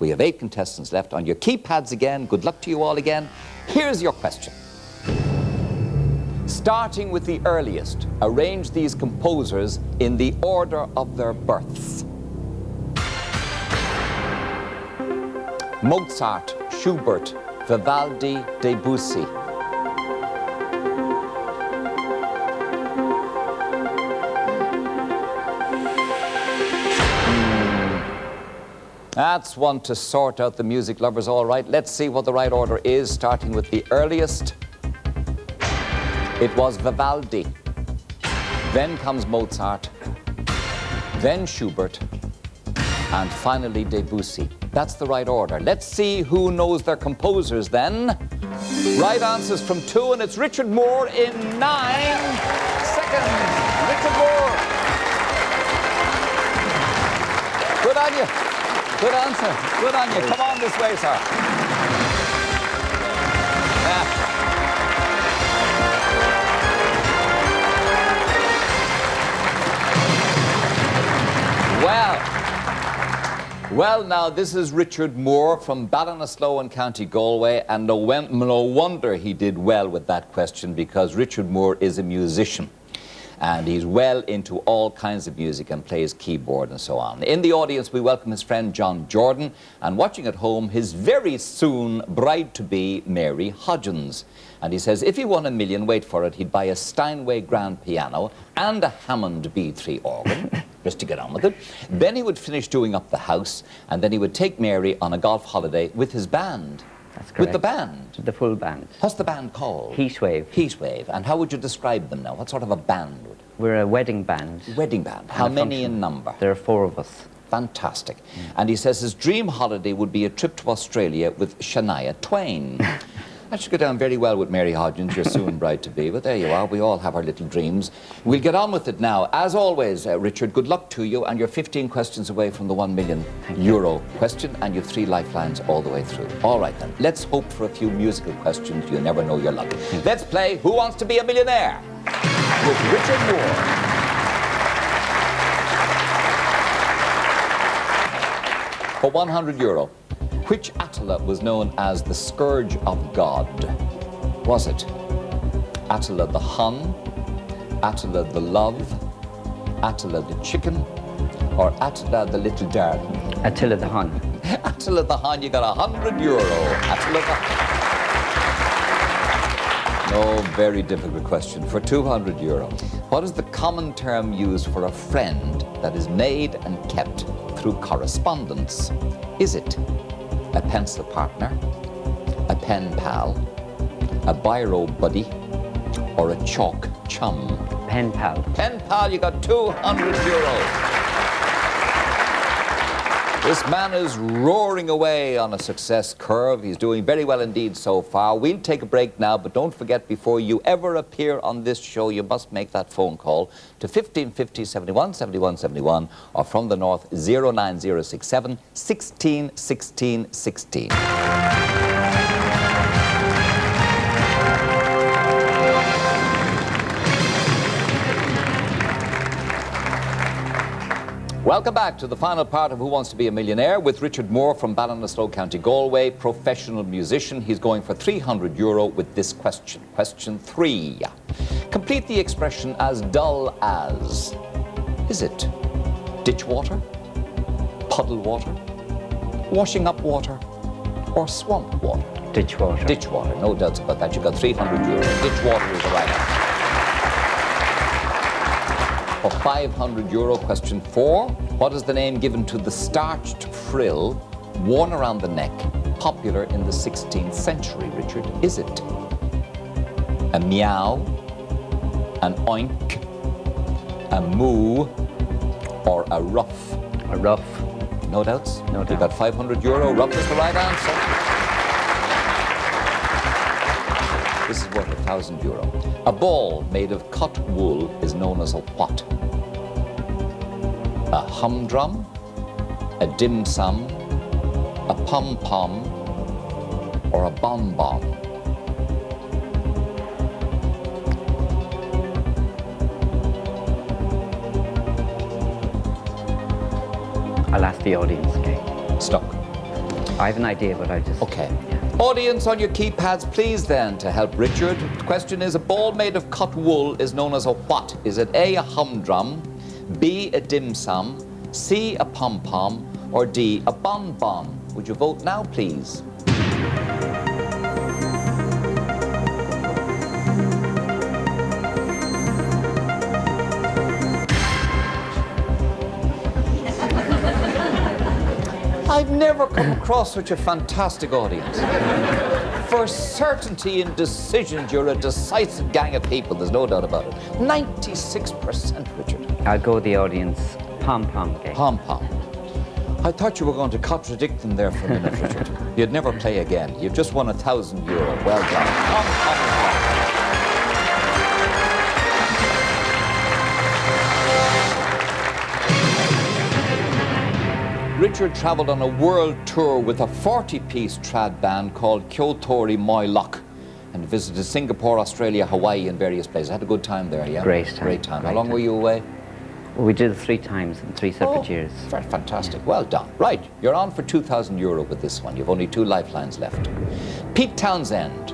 We have 8 contestants left. On your keypads again, good luck to you all again. Here's your question. Starting with the earliest, arrange these composers in the order of their births. Mozart, Schubert, Vivaldi, Debussy. That's one to sort out the music lovers, all right. Let's see what the right order is, starting with the earliest. It was Vivaldi. Then comes Mozart. Then Schubert. And finally Debussy. That's the right order. Let's see who knows their composers then. Right answers from 2, and it's Richard Moore in 9 seconds. Richard Moore. Good on you. Good answer. Good on you. Come on this way, sir. Yeah. Well, now, this is Richard Moore from Ballinasloe in County Galway, and no wonder he did well with that question, because Richard Moore is a musician. And he's well into all kinds of music and plays keyboard and so on. In the audience, we welcome his friend John Jordan, and watching at home, his very soon bride-to-be, Mary Hodgins. And he says if he won $1 million, wait for it, he'd buy a Steinway grand piano and a Hammond B3 organ, just to get on with it. Then he would finish doing up the house, and then he would take Mary on a golf holiday with his band. That's correct. With the band? The full band. What's the band called? Heatwave. Heatwave. And how would you describe them now? What sort of a band? We're a wedding band. Wedding band. How many in number? There are 4 of us. Fantastic. And he says his dream holiday would be a trip to Australia with Shania Twain. That should go down very well with Mary Hodgins, your soon bride-to-be. But there you are, we all have our little dreams. We'll get on with it now. As always, Richard, good luck to you, and you're 15 questions away from the €1 million question, and you've 3 lifelines all the way through. All right then, let's hope for a few musical questions. You never know your luck. Let's play Who Wants to Be a Millionaire? With Richard Moore. For €100. Which Attila was known as the Scourge of God? Was it Attila the Hun, Attila the Love, Attila the Chicken, or Attila the Little Darling? Attila the Hun. Attila the Hun, you got €100. Attila the Hun. No, very difficult question. For €200, what is the common term used for a friend that is made and kept through correspondence? Is it a pencil partner, a pen pal, a biro buddy, or a chalk chum? Pen pal. Pen pal, you got €200. This man is roaring away on a success curve. He's doing very well indeed so far. We'll take a break now, but don't forget, before you ever appear on this show, you must make that phone call to 1550 71 71 71, or from the north, 09067 16 16 16. Welcome back to the final part of Who Wants to Be a Millionaire with Richard Moore from Ballinasloe, County Galway, professional musician. He's going for €300 with this question. Question 3. Complete the expression as dull as. Is it ditch water, puddle water, washing up water, or swamp water? Ditch water. Ditch water, no doubts about that. You've got €300. Ditch water is the right answer. For €500, question 4. What is the name given to the starched frill worn around the neck, popular in the 16th century, Richard? Is it a meow, an oink, a moo, or a ruff? A ruff. No doubts? No You've doubt. got €500. Ruff is the right answer. This is worth €1,000. A ball made of cut wool is known as a what? A humdrum, a dim sum, a pom-pom, or a bonbon? I'll ask the audience, okay? Stuck. I have an idea, but I just... Okay. Audience, on your keypads, please then, to help Richard. The question is, a ball made of cut wool is known as a what? Is it A, a humdrum, B, a dim sum, C, a pom-pom, or D, a bon-bon? Would you vote now, please? I've never come across such a fantastic audience. For certainty in decisions, you're a decisive gang of people, there's no doubt about it. 96%, Richard. I'll go the audience pom-pom game. Pom-pom. I thought you were going to contradict them there for a minute, Richard. You'd never play again. You've just won €1,000. Well done. Pom-pom. Richard travelled on a world tour with a 40-piece trad band called Kyotori Moi Lock and visited Singapore, Australia, Hawaii and various places. Had a good time there, yeah? Great time. Great time. How Great long time. were you away? Well, we did it 3 times in 3 separate years. Very fantastic. Yeah. Well done. Right, you're on for €2,000 with this one. You've only 2 lifelines left. Pete Townsend,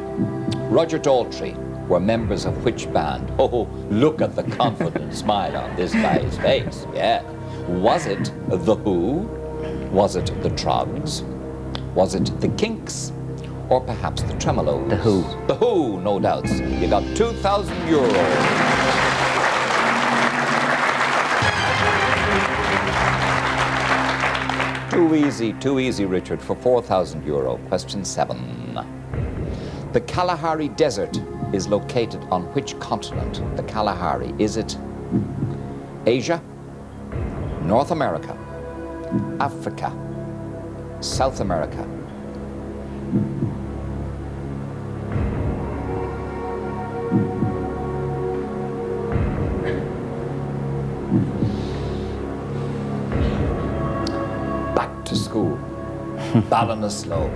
Roger Daltrey were members of which band? Oh, look at the confident smile on this guy's face. Yeah. Was it The Who? Was it the Trogs? Was it the Kinks? Or perhaps the Tremolos? The Who. The Who, no doubts. You got €2,000. Too easy, Richard, for €4,000. Question 7. The Kalahari Desert is located on which continent? The Kalahari. Is it Asia, North America, Africa, South America? Back to school. Ballinasloe.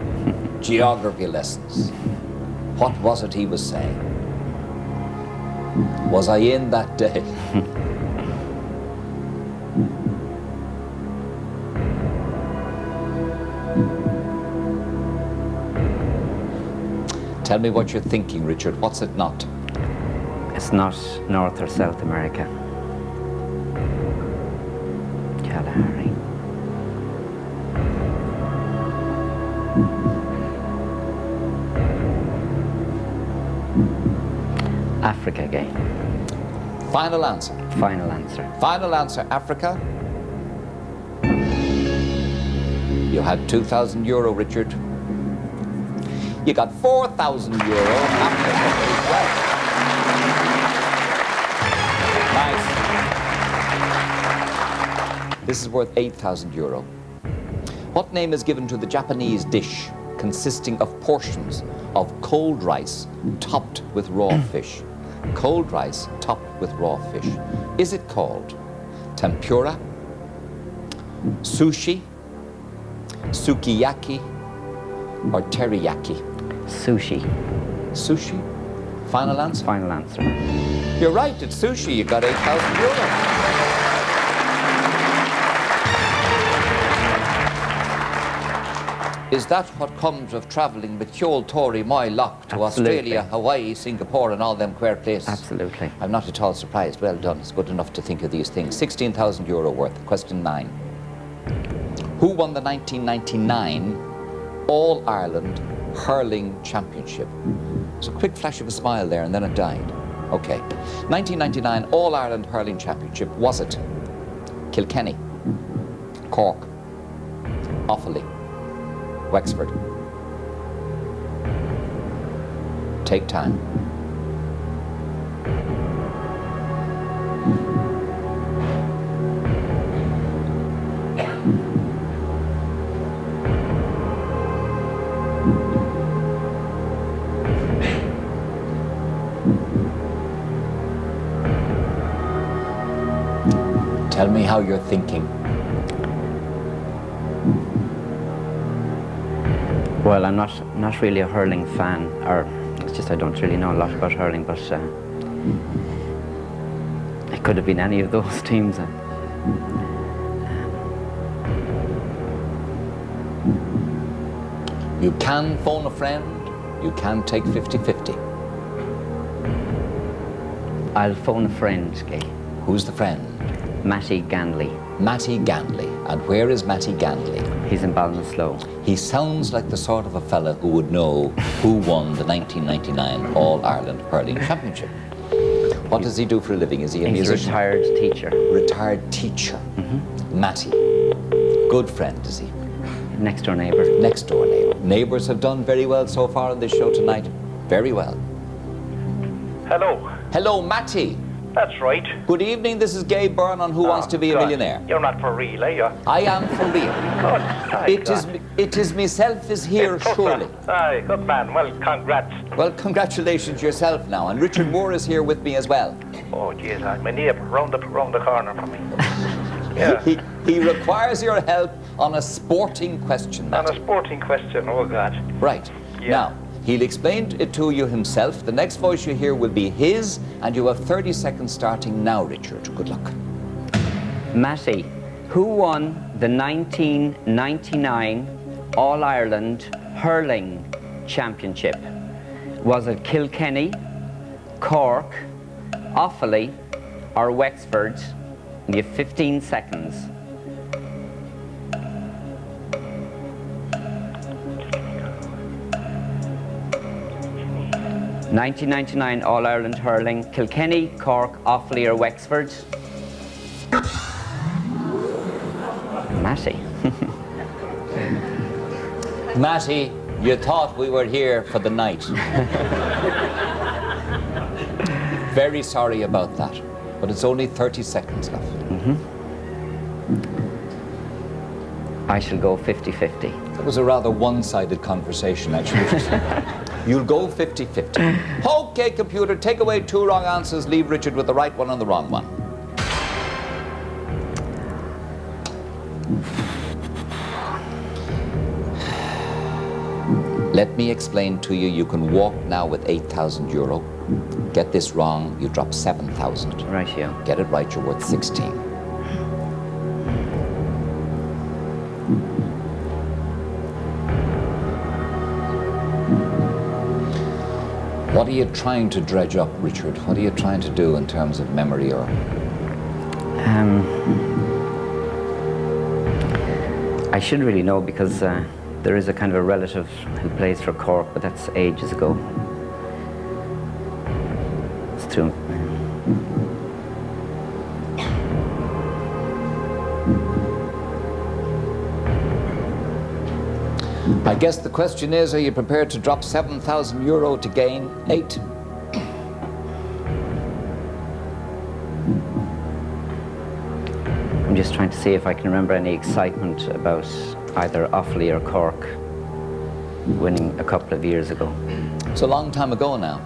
Geography lessons. What was it he was saying? Was I in that day? Tell me what you're thinking, Richard. What's it not? It's not North or South America. Kalahari. Africa again. Final answer. Final answer. Final answer, Africa. You had €2,000, Richard. You got €4,000. Nice. This is worth €8,000. What name is given to the Japanese dish consisting of portions of cold rice topped with raw fish? Cold rice topped with raw fish. Is it called tempura, sushi, sukiyaki, or teriyaki? Sushi. Sushi? Final answer? Final answer. You're right, it's sushi. You got €8,000. Is that what comes of travelling with Kyotori Moi Lock to Absolutely. Australia, Hawaii, Singapore and all them queer places? Absolutely. I'm not at all surprised. Well done. It's good enough to think of these things. €16,000 worth. Question 9. Who won the 1999 All-Ireland Hurling Championship? There's a quick flash of a smile there and then it died. Okay. 1999 All-Ireland Hurling Championship. Was it Kilkenny, Cork, Offaly, Wexford? Take time. Tell me how you're thinking. Well, I'm not really a hurling fan, or it's just I don't really know a lot about hurling, but it could have been any of those teams. You can phone a friend, you can take 50-50. I'll phone a friend, Gay. Who's the friend? Matty Ganley. Matty Ganley. And where is Matty Ganley? He's in Ballinasloe. He sounds like the sort of a fella who would know who won the 1999 All-Ireland Hurling Championship. What does he do for a living? Is he a musician? He's a retired teacher. Retired teacher. Matty. Good friend, is he? Next door neighbour. Next door neighbour. Neighbours have done very well so far on this show tonight. Very well. Hello. Hello, Matty. That's right. Good evening, this is Gay Byrne on Who Wants to Be a God. Millionaire. You're not for real, are you? I am for real. Good. It is myself is here, surely. Aye, good man. Well, congrats. Well, congratulations yourself now. And Richard Moore is here with me as well. Oh, jeez, my neighbour, round the corner from me. Yeah. He requires your help on a sporting question, On Matty. a sporting question, oh God. Right. Yeah. Now, he'll explain it to you himself. The next voice you hear will be his, and you have 30 seconds starting now, Richard. Good luck. Matty, who won the 1999 All-Ireland Hurling Championship? Was it Kilkenny, Cork, Offaly, or Wexford? And you have 15 seconds. '99 All-Ireland Hurling, Kilkenny, Cork, Offaly or Wexford? Matty. Matty, you thought we were here for the night. Very sorry about that, but it's only 30 seconds left. I shall go 50-50. It was a rather one-sided conversation, actually. You'll go 50-50. Okay, computer, take away 2 wrong answers, leave Richard with the right one and the wrong one. Let me explain to you, you can walk now with 8,000 euro. Get this wrong, you drop 7,000. Right here. Get it right, you're worth 16. What are you trying to dredge up, Richard? What are you trying to do in terms of memory or... I should really know because there is a kind of a relative who plays for Cork, but that's ages ago. It's true. I guess the question is, are you prepared to drop 7,000 euro to gain 8? I'm just trying to see if I can remember any excitement about either Offaly or Cork winning a couple of years ago. It's a long time ago now.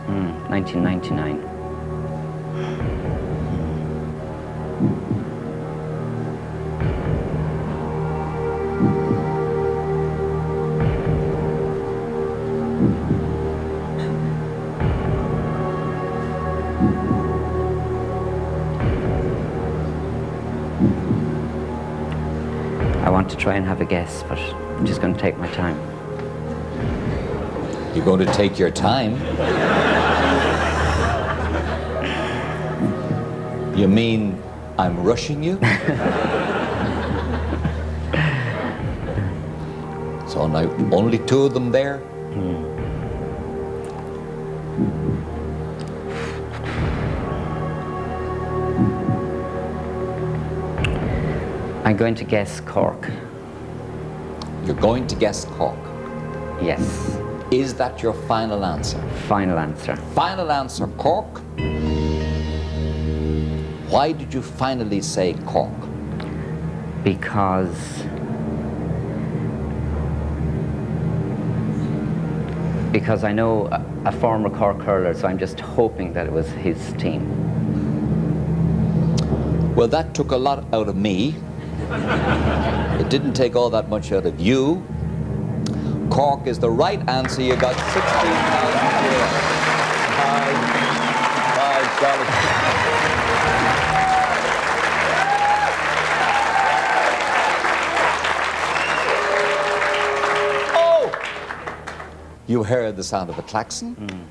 1999. I want to try and have a guess, but I'm just going to take my time. You're going to take your time? You mean I'm rushing you? So now only 2 of them there? I'm going to guess Cork. You're going to guess Cork. Yes. Is that your final answer? Final answer. Final answer, Cork. Why did you finally say Cork? Because I know a former Cork hurler, so I'm just hoping that it was his team. Well, that took a lot out of me. It didn't take all that much out of you. Cork is the right answer. You got 16,000 euro. My golly. Oh! You heard the sound of a klaxon.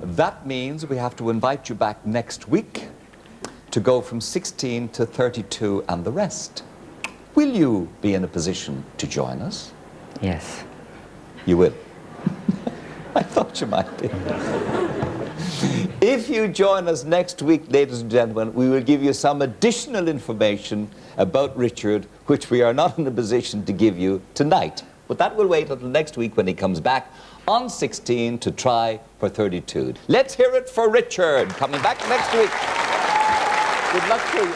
That means we have to invite you back next week to go from 16 to 32 and the rest. Will you be in a position to join us? Yes. You will. I thought you might be. If you join us next week, ladies and gentlemen, we will give you some additional information about Richard, which we are not in a position to give you tonight. But that will wait until next week when he comes back on 16 to try for 32. Let's hear it for Richard, coming back next week. Good luck to you.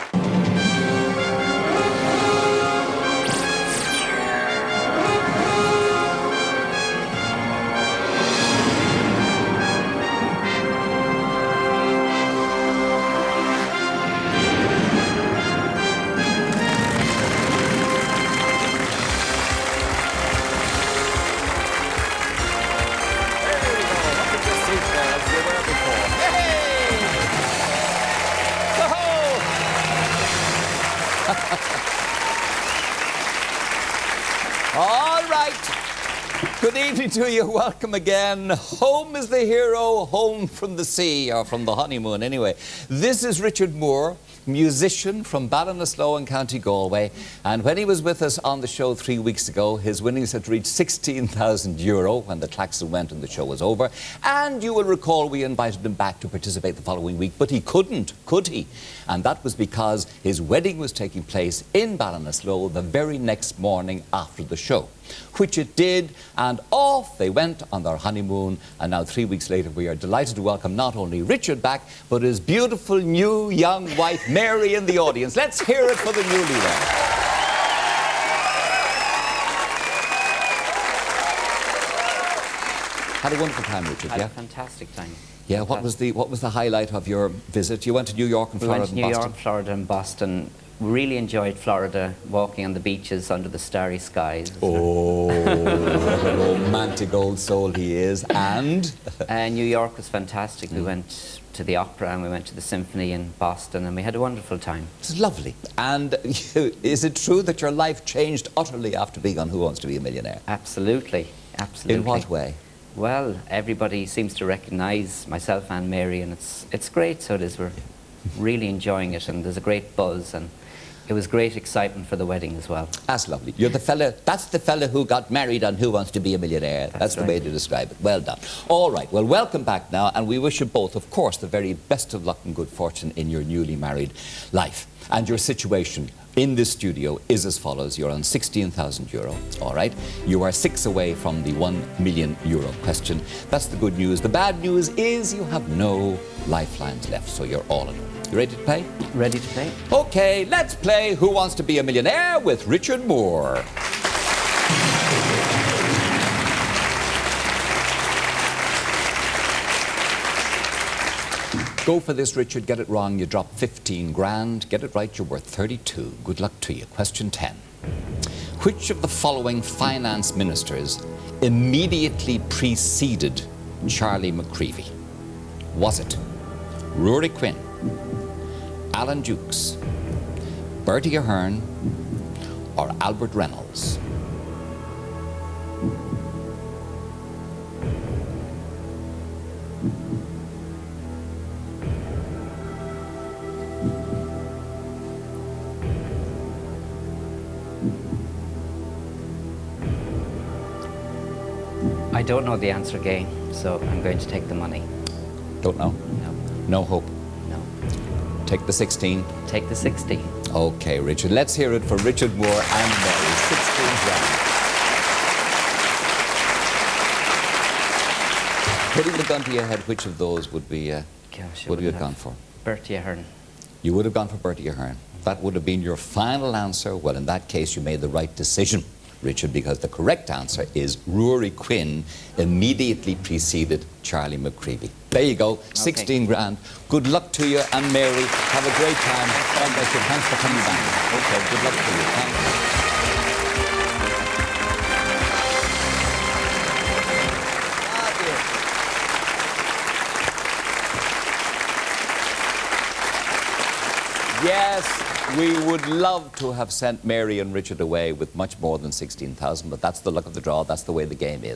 All right. Good evening to you. Welcome again. Home is the hero, home from the sea, or from the honeymoon anyway. This is Richard Moore, musician from Ballinasloe in County Galway. And when he was with us on the show 3 weeks ago, his winnings had reached €16,000 when the klaxon went and the show was over. And you will recall we invited him back to participate the following week, but he couldn't, could he? And that was because his wedding was taking place in Ballinasloe the very next morning after the show, which it did, and off they went on their honeymoon. And now 3 weeks later, we are delighted to welcome not only Richard back, but his beautiful new young wife, Mary, in the audience. Let's hear it for the newlywed. Had a wonderful time, Richard, Had yeah? a fantastic time. Yeah, what was the highlight of your visit? You went to New York and We Florida went to and New Boston. York, Florida and Boston. We really enjoyed Florida, walking on the beaches under the starry skies. Oh, what a romantic old soul he is. And? New York was fantastic. We went to the opera and we went to the symphony in Boston, and we had a wonderful time. It's lovely. And is it true that your life changed utterly after being on Who Wants to Be a Millionaire? Absolutely, absolutely. In what way? Well, everybody seems to recognise myself and Mary, and it's great, so it is. We're really enjoying it, and there's a great buzz, and it was great excitement for the wedding as well. That's lovely. You're the fella, that's the fella who got married on Who Wants to Be a Millionaire. That's the way to describe it. Well done. All right, well, welcome back now, and we wish you both, of course, the very best of luck and good fortune in your newly married life. And your situation in this studio is as follows. You're on €16,000, all right? You are 6 away from the €1 million question. That's the good news. The bad news is you have no lifelines left, so you're all alone. You ready to play? Ready to play? Okay, let's play Who Wants to Be a Millionaire with Richard Moore. Go for this, Richard. Get it wrong, you drop 15 grand. Get it right, you're worth 32. Good luck to you. Question 10. Which of the following finance ministers immediately preceded Charlie McCreevy? Was it Rory Quinn, Alan Dukes, Bertie Ahern, or Albert Reynolds? I don't know the answer, Gay, so I'm going to take the money. Don't know? No. No hope? No. Take the 16. Take the 60. Okay, Richard. Let's hear it for Richard Moore and Mary. 16 grand. Putting the gun to your head, which of those would be, Gosh, would you have gone for? Bertie Ahern. You would have gone for Bertie Ahern. That would have been your final answer. Well, in that case, you made the right decision, Richard, because the correct answer is Rory Quinn immediately preceded Charlie McCreevy. There you go, 16 grand. Good luck to you and Mary. Have a great time. God bless you. Thanks for coming back. Okay, good luck to you. Thanks. Yes, we would love to have sent Mary and Richard away with much more than 16,000, but that's the luck of the draw. That's the way the game is.